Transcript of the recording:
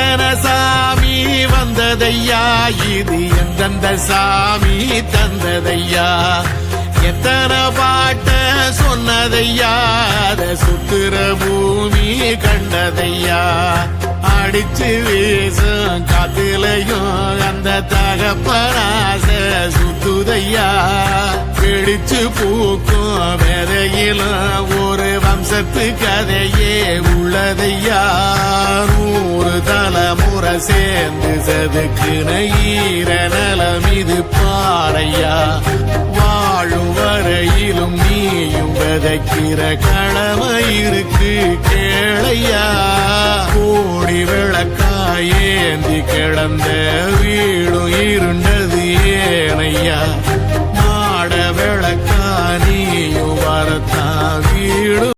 எத்தனை சாமி வந்ததையா, இது எந்தெந்த சாமி தந்ததையா, எத்தனை பாட்ட சொன்னதையா, அத சுத்துற பூமி கண்டதையா, அடிச்சு வீசும் காத்துலையும் அந்த தகப்பனாச சுத்துதையா, பிடிச்சு பூக்கும் விதையிலும் ஒரு வம்சத்து கதையே உள்ளதையா, 100 தலைமுறை சேர்ந்து செதுக்குன ஈர நலம் இது பாறையா, வாழும் வரையிலும் நீயும் விதைக்கிற கடமை இருக்கு கேளையா, கோடி விளக்காயேந்தி கிடந்த வீடும் இருண்டது ஏனையா, மாட விளக்கா நீயும் வரத்தான் வீடும்